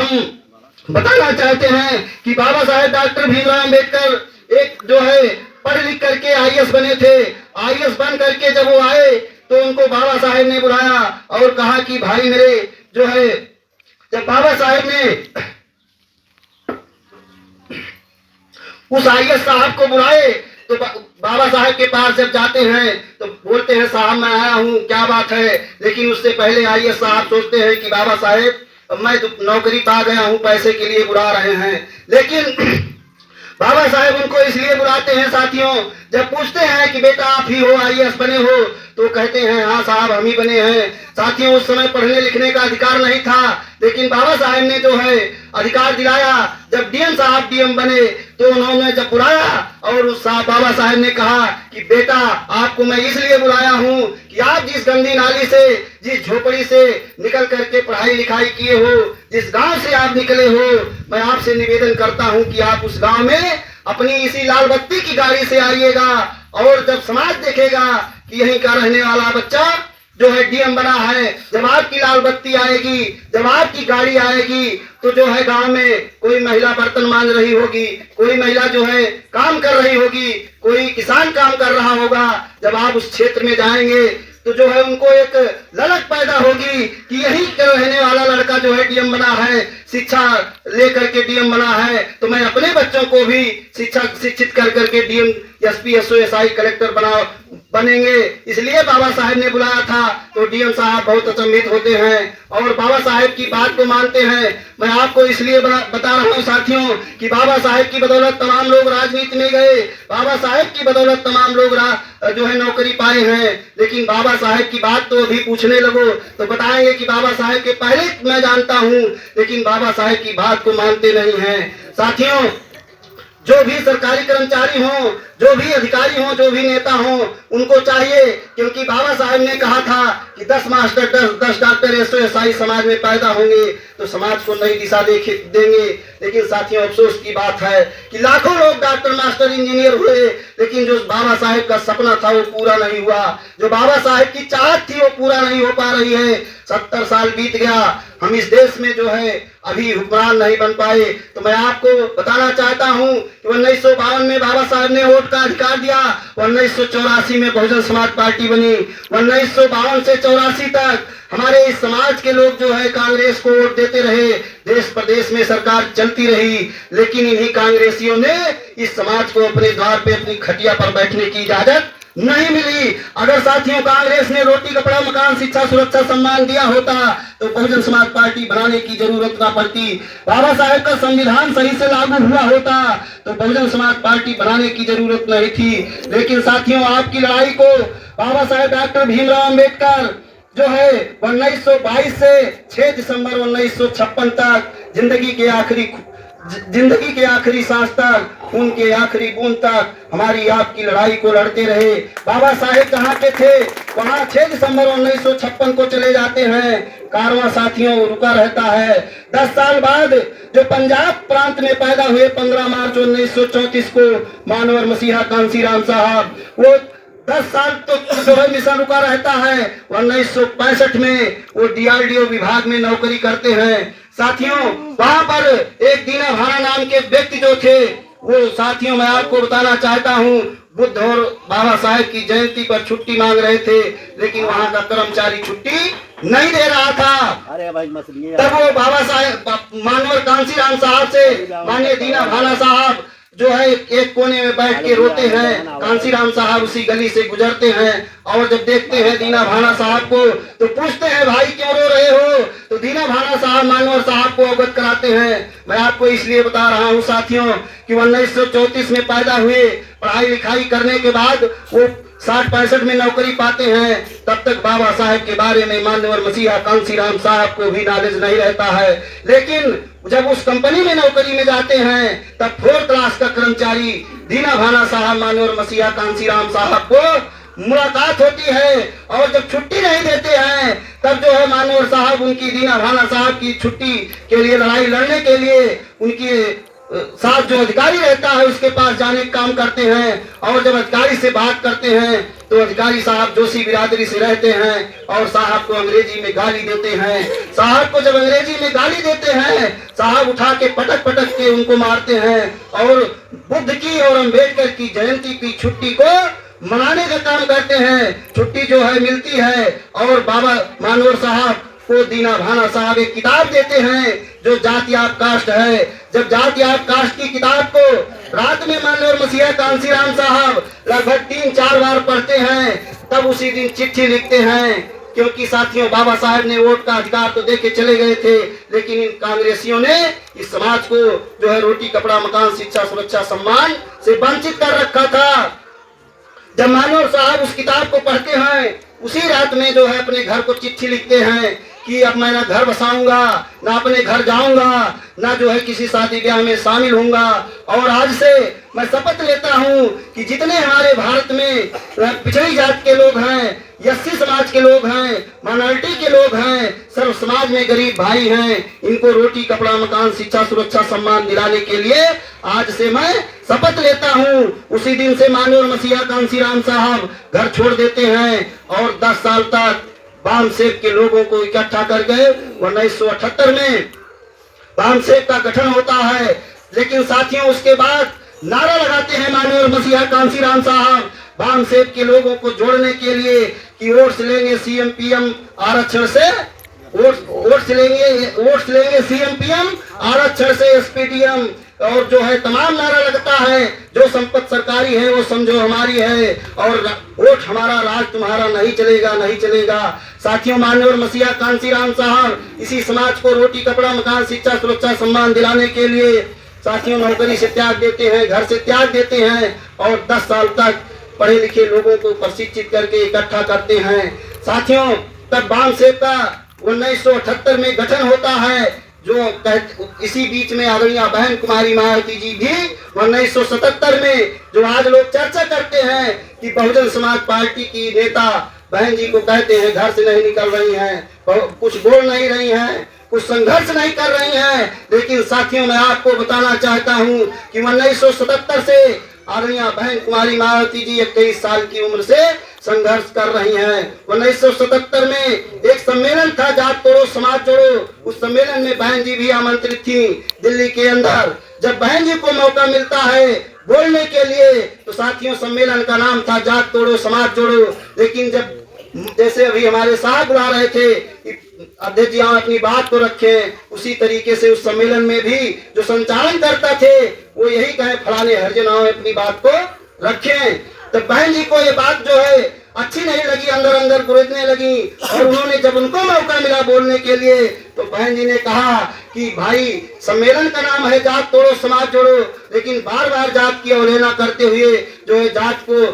हम बताना चाहते हैं कि बाबा साहेब डॉक्टर भीमराव अंबेडकर एक जो है पढ़ लिख करके आईएएस बने थे। आईएएस बन करके जब वो आए तो उनको बाबा साहेब ने बुलाया और कहा कि भाई मेरे जो है, जब बाबा साहेब ने उस आईएएस साहब को बुलाए तो बाबा साहेब के पास जब जाते हैं तो बोलते हैं साहब मैं आया हूँ, क्या बात है। लेकिन उससे पहले आईएएस साहब सोचते हैं कि बाबा साहेब मैं नौकरी पा गया हूँ, पैसे के लिए बुला रहे हैं। लेकिन बाबा साहेब उनको इसलिए बुलाते हैं साथियों, जब पूछते हैं कि बेटा आप ही हो आईएएस बने हो, तो कहते हैं हाँ साहब हम ही बने हैं। साथियों उस समय पढ़ने लिखने का अधिकार नहीं था, लेकिन बाबा साहेब ने जो है अधिकार दिलाया। जब डीएम साहब डीएम बने तो उन्होंने जब बुलाया और उस बाबा साहेब ने कहा कि बेटा आपको मैं इसलिए बुलाया हूँ कि आप जिस गंदी नाली से, जिस झोपड़ी से निकल करके पढ़ाई लिखाई किए हो, जिस गांव से आप निकले हो, मैं आपसे निवेदन करता हूँ कि आप उस गांव में अपनी इसी लाल बत्ती की गाड़ी से आइएगा। और जब समाज देखेगा कि यहीं का रहने वाला बच्चा जो है डीएम बना है, जब आपकी लाल बत्ती आएगी, जब आपकी गाड़ी आएगी, तो जो है गांव में कोई महिला बर्तन मांज रही होगी, कोई महिला जो है काम कर रही होगी, कोई किसान काम कर रहा होगा, जब आप उस क्षेत्र में जाएंगे तो जो है उनको एक ललक पैदा होगी कि यही रहने वाला लड़का जो है डीएम बना है, शिक्षा लेकर के डीएम बना है, तो मैं अपने बच्चों को भी शिक्षित कर करके DM, SP, SO, SI, collector बनेंगे। इसलिए बाबा साहेब ने बुलाया था। तो डीएम साहब बहुत अचंभित होते हैं और बाबा साहेब की बात को मानते हैं। मैं आपको इसलिए बता रहा हूँ साथियों कि बाबा साहेब की बदौलत तमाम लोग राजनीति में गए, बाबा साहेब की बदौलत तमाम लोग जो है नौकरी पाए हैं। लेकिन बाबा साहेब की बात तो अभी पूछने लगो तो बताएंगे कि बाबा साहेब के पहले मैं जानता हूँ, लेकिन बाबा साहेब की बात को मानते नहीं हैं। साथियों जो भी सरकारी कर्मचारी हों, जो भी अधिकारी हों, जो भी नेता हों, उनको चाहिए, क्योंकि बाबा साहेब ने कहा था कि 10 मास्टर 10 डॉक्टर एसओ एसआई समाज में पैदा होंगे तो समाज को नई दिशा देंगे। लेकिन साथियों अफसोस की बात है कि लाखों लोग डॉक्टर मास्टर इंजीनियर हुए, लेकिन जो बाबा साहेब का सपना था वो पूरा नहीं हुआ, जो बाबा साहेब की चाहत थी वो पूरा नहीं हो पा रही है। 70 साल बीत गया, हम इस देश में जो है अभी हुक्मरान नहीं बन पाए। तो मैं आपको बताना चाहता हूं कि 1952 में बाबा साहेब ने वोट का अधिकार दिया, 1984 में बहुजन समाज पार्टी बनी, 1952 से 84 तक हमारे इस समाज के लोग जो है कांग्रेस को वोट देते रहे, देश प्रदेश में सरकार चलती रही। लेकिन इन्हीं कांग्रेसियों ने इस समाज को अपने द्वार पे अपनी खटिया पर बैठने की इजाजत नहीं मिली। अगर साथियों कांग्रेस ने रोटी कपड़ा मकान शिक्षा सुरक्षा सम्मान दिया होता तो बहुजन समाज पार्टी बनाने की जरूरत ना पड़ती। बाबा साहेब का संविधान सही से लागू हुआ होता तो बहुजन समाज पार्टी बनाने की जरूरत नहीं थी। लेकिन साथियों आपकी लड़ाई को बाबा साहेब डॉक्टर भीमराव अंबेडकर जो है 1922 से 6 दिसंबर 1956 तक जिंदगी के आखिरी सांस तक, खून के आखिरी बूंद तक हमारी आपकी लड़ाई को लड़ते रहे। बाबा साहेब जहाँ के थे वहाँ 6 दिसंबर 1956 को चले जाते हैं, कारवां साथियों रुका रहता है। 10 साल बाद जो पंजाब प्रांत में पैदा हुए 15 मार्च 1934 को मानवर मसीहा कांसीराम साहब, वो 10 साल तो जो है मिशन रुका रहता है। 1965 में वो डीआरडीओ विभाग में नौकरी करते हैं। साथियों वहां पर एक दीना भाना नाम के व्यक्ति जो थे, वो साथियों मैं आपको बताना चाहता हूँ, बुद्ध और बाबा साहेब की जयंती पर छुट्टी मांग रहे थे, लेकिन वहां का कर्मचारी छुट्टी नहीं दे रहा था। अरे भाई तब वो बाबा साहेब मानवर कांसीराम साहब से माननीय दीना भाना साहब जो है एक कोने में बैठ के रोते हैं। कांसीराम साहब उसी गली से गुजरते हैं और जब देखते हैं दीना भाना साहब को तो पूछते हैं भाई क्यों रो रहे हो, तो दीना भाना साहब मानवर साहब को अवगत कराते हैं। मैं आपको इसलिए बता रहा हूं साथियों कि 1934 में पैदा हुए, पढ़ाई लिखाई करने के बाद वो 60-65 में नौकरी पाते हैं, तब तक बाबा साहेब के बारे में मानवर मसीहा कांसीराम साहब को भी नॉलेज नहीं रहता है। लेकिन जब उस कंपनी में नौकरी में जाते हैं तब 4th क्लास का कर्मचारी दीना भाना साहब मानवर मसीहा कांसीराम साहब को मुलाकात होती है और जब छुट्टी नहीं देते हैं तब जो है मानवर साहब उनकी दीना भाना साहब की छुट्टी के लिए लड़ाई लड़ने के लिए उनकी साथ जो अधिकारी रहता है उसके पास जाने का काम करते हैं, और जब अधिकारी से बात करते हैं तो अधिकारी साहब जोशी बिरादरी से रहते हैं और साहब को अंग्रेजी में गाली देते हैं। साहब को जब अंग्रेजी में गाली देते हैं, साहब उठा के पटक पटक के उनको मारते हैं और बुद्ध की और अम्बेडकर की जयंती की छुट्टी को मनाने का काम करते हैं। छुट्टी जो है मिलती है और बाबा मानवर साहब को दीना भाना साहब एक किताब देते हैं जो जाति आप कास्ट है। जब जाति आप कास्ट की किताब को रात में मानवर मसीहा कांसीराम साहब लगभग 3-4 बार पढ़ते हैं, तब उसी दिन चिट्ठी लिखते हैं, क्योंकि साथियों बाबा साहब ने वोट का अधिकार तो देके चले गए थे, लेकिन इन कांग्रेसियों ने इस समाज को जो है रोटी कपड़ा मकान शिक्षा सुरक्षा सम्मान से वंचित कर रखा था। जब मानवर साहब उस किताब को पढ़ते हैं, उसी रात में जो है अपने घर को चिट्ठी लिखते हैं कि अब मैं ना घर बसाऊंगा, ना अपने घर जाऊंगा, ना जो है किसी शादी ब्याह में शामिल होऊंगा, और आज से मैं शपथ लेता हूं कि जितने हमारे भारत में पिछड़ी जात के लोग हैं, एससी समाज के लोग हैं, माइनॉरिटी के लोग हैं, सर्व समाज में गरीब भाई हैं, इनको रोटी कपड़ा मकान शिक्षा सुरक्षा सम्मान दिलाने के लिए आज से मैं शपथ लेता हूं। उसी दिन से मानवर मसीहा कांसीराम साहब घर छोड़ देते हैं और 10 साल तक बामसेब के लोगों को इकट्ठा कर गए। 1978 में बामसेब का गठन होता है, लेकिन साथियों उसके बाद नारा लगाते हैं मानवर मसीहा कांसीराम साहब बामसेब के लोगों को जोड़ने के लिए कि वोट्स लेंगे सीएम पीएम आरक्षण से, वोट्स लेंगे सीएम पीएम आरक्षण से एसपीडीएम, और जो है तमाम नारा लगता है जो संपत्ति सरकारी है वो समझो हमारी है, और वोट हमारा राज तुम्हारा नहीं चलेगा नहीं चलेगा। साथियों मानवर मसीहा कांसीराम साहब इसी समाज को रोटी कपड़ा मकान शिक्षा सुरक्षा सम्मान दिलाने के लिए साथियों नौकरी से त्याग देते हैं, घर से त्याग देते हैं, और 10 साल तक पढ़े लिखे लोगों को प्रशिक्षित करके इकट्ठा करते हैं। साथियों तब बामसेब का 1978 में गठन होता है, जो इसी बीच में आदरणीय बहन कुमारी मायावती जी भी 1977 में जो आज लोग चर्चा करते हैं कि बहुजन समाज पार्टी की नेता बहन जी को कहते हैं घर से नहीं निकल रही हैं, कुछ बोल नहीं रही हैं, कुछ संघर्ष नहीं कर रही हैं। लेकिन साथियों मैं आपको बताना चाहता हूं कि 1977 से आदरणीय बहन कुमारी मायावती जी 21 साल की उम्र से संघर्ष कर रही हैं। 1977 में एक सम्मेलन था जात तोड़ो समाज जोड़ो, उस सम्मेलन में बहन जी भी आमंत्रित थी दिल्ली के अंदर। जब बहन जी को मौका मिलता है बोलने के लिए तो साथियों सम्मेलन का नाम था जात तोड़ो समाज जोड़ो, लेकिन जब जैसे अभी हमारे साहब बुला रहे थे अध्यक्ष जी आप अपनी बात को रखें, उसी तरीके से उस सम्मेलन में भी जो संचालन करता थे वो यही कहे फलाने हरजनाओं अपनी बात को रखें। तो बहन जी को ये बात जो है अच्छी नहीं लगी, अंदर अंदर गुरेजने लगी, और उन्होंने जब उनको मौका मिला बोलने के लिए तो बहन जी ने कहा कि भाई सम्मेलन का नाम है जात तोड़ो समाज जोड़ो, लेकिन बार बार जात की अवहेलना करते हुए जो है जात को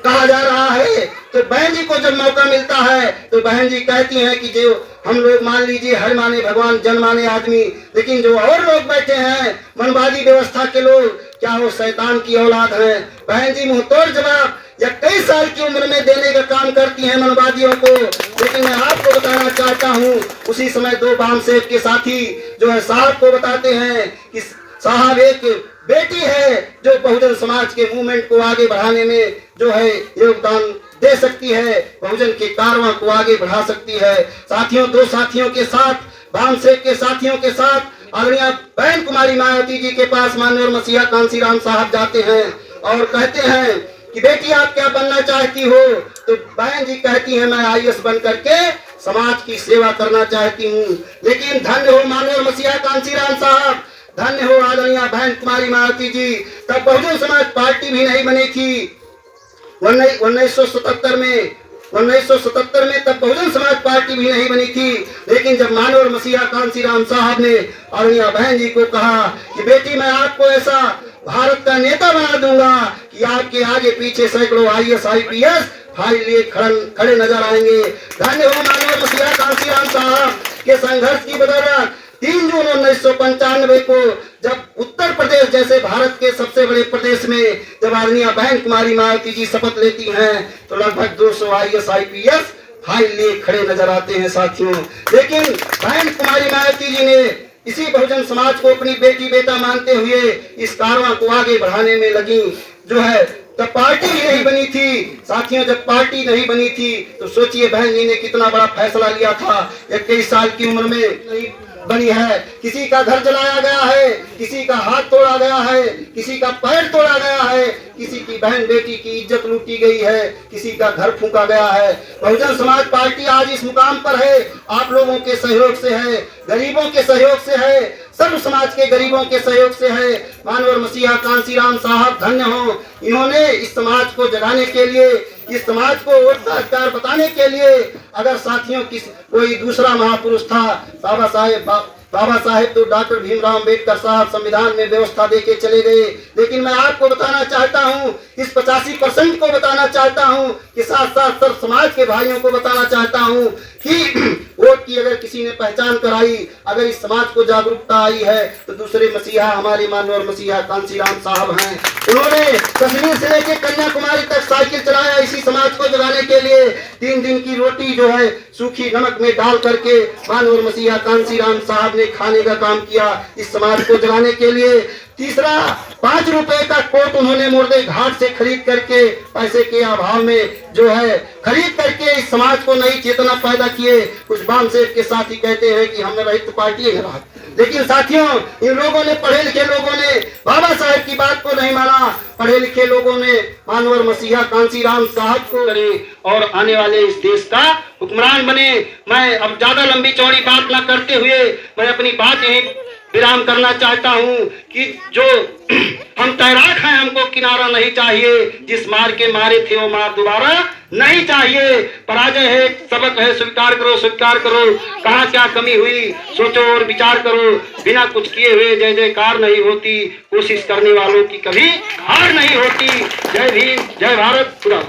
कहा जा रहा है। तो बहन जी को जब मौका मिलता है तो बहन जी कहती हैं कि जो हम लोग मान लीजिए हर माने भगवान जन माने आदमी, लेकिन जो और लोग बैठे हैं मनवादी व्यवस्था के लोग, क्या वो शैतान की औलाद है? बहन जी मुंह तोड़ जवाब 21 साल की उम्र में देने का काम करती हैं मनवादियों को। लेकिन मैं आपको बताना चाहता हूँ उसी समय 2 बामसेब के साथी जो है साहब को बताते हैं कि साहब एक बेटी है जो बहुजन समाज के मूवमेंट को आगे बढ़ाने में जो है योगदान दे सकती है, बहुजन के कारवां को आगे बढ़ा सकती है। साथियों 2 साथियों के साथ बामसेब के साथियों के साथ आदरणीय बहन कुमारी मायावती जी के पास मानवर मसीहा कांसीराम साहब जाते हैं और कहते हैं कि बेटी आप क्या बनना चाहती हो? तो बहन जी कहती हैं मैं आईएएस बन करके समाज की सेवा करना चाहती हूँ। लेकिन धन्य हो मानवर मसीहा कांसीराम साहब, धन्य हो आदरणीय बहन कुमारी मायावती जी, तब बहुजन समाज पार्टी भी नहीं बनी थी 1977 में तब बहुजन समाज पार्टी भी नहीं बनी थी। लेकिन जब मानवर मसीहा कांसीराम साहब ने आदरणीय बहन जी को कहा कि बेटी मैं आपको ऐसा भारत का नेता बना दूंगा कि आपके आगे पीछे सैकड़ों आईएएस आईपीएस फाइल लिए खड़े नजर आएंगे। धन्य हो मानवर मसीहा कांसीराम साहब के संघर्ष की बदौलत 3 जून 1995 को जब उत्तर प्रदेश जैसे भारत के सबसे बड़े प्रदेश में जब आदरणीय बहन कुमारी मायावती जी शपथ लेती हैं तो लगभग 200 आईएएस आईपीएस फाइल लिए खड़े नजर आते हैं साथियों। लेकिन बहन कुमारी मायावती जी ने इसी बहुजन समाज को अपनी बेटी बेटा मानते हुए इस कारवां को आगे बढ़ाने में लगी। जो है तब पार्टी ही नहीं बनी थी साथियों, जब पार्टी नहीं बनी थी तो सोचिए बहन जी ने कितना बड़ा फैसला लिया था। 21 साल की उम्र में नहीं बनी है, किसी का घर जलाया गया है, किसी का हाथ तोड़ा गया है, किसी का पैर तोड़ा गया है, किसी की बहन बेटी की इज्जत लूटी गई है, किसी का घर फूंका गया है। बहुजन समाज पार्टी आज इस मुकाम पर है, आप लोगों के सहयोग से है, गरीबों के सहयोग से है, सर्व समाज के गरीबों के सहयोग से है। मानवर मसीहा कांसीराम साहब धन्य हो, इन्होंने इस समाज को जगाने के लिए, इस समाज को वोट का अधिकार बताने के लिए, अगर साथियों कोई दूसरा महापुरुष था बाबा साहेब तो डॉक्टर भीमराव अंबेडकर साहब संविधान में व्यवस्था देके चले गए। लेकिन मैं आपको बताना चाहता हूं, इस 85% को बताना चाहता हूं कि साथ साथ सर्व समाज के भाइयों को बताना चाहता हूं कि वोट की अगर किसी ने पहचान कराई, अगर इस समाज को जागरूकता आई है तो दूसरे मसीहा हमारे मानवर मसीहा कांसीराम साहब हैं। उन्होंने कश्मीर से लेकर कन्याकुमारी तक साइकिल चलाया इसी समाज को जगाने के लिए। 3 दिन की रोटी जो है सूखी नमक में डाल करके मानवर मसीहा कांसीराम साहब ने खाने का काम किया इस समाज को जगाने के लिए। तीसरा 5 रुपए का कोट उन्होंने मुर्दे घाट से खरीद करके पैसे के अभाव में जो है खरीद करके इस समाज को नई चेतना पैदा किए। कुछ बाम सेठ के साथी कहते हैं कि हमने रहित पार्टी है, लेकिन साथियों इन लोगों ने, पढ़े लिखे लोगों ने बाबा साहेब की बात को नहीं माना। पढ़े लिखे लोगों ने मानवर मसीहा कांसीराम साहब को करे और आने वाले इस देश का हुक्मरान बने। मैं अब ज्यादा लंबी चौड़ी बात न करते हुए मैं अपनी बात यही विराम करना चाहता हूं कि जो हम तैराक हैं, हमको किनारा नहीं चाहिए, जिस मार के मारे थे वो मार दोबारा नहीं चाहिए। पराजय है, सबक है, स्वीकार करो, स्वीकार करो, कहाँ क्या कमी हुई सोचो और विचार करो। बिना कुछ किए हुए जय जयकार नहीं होती, कोशिश करने वालों की कभी हार नहीं होती। जय भीम, जय भारत, खुदा।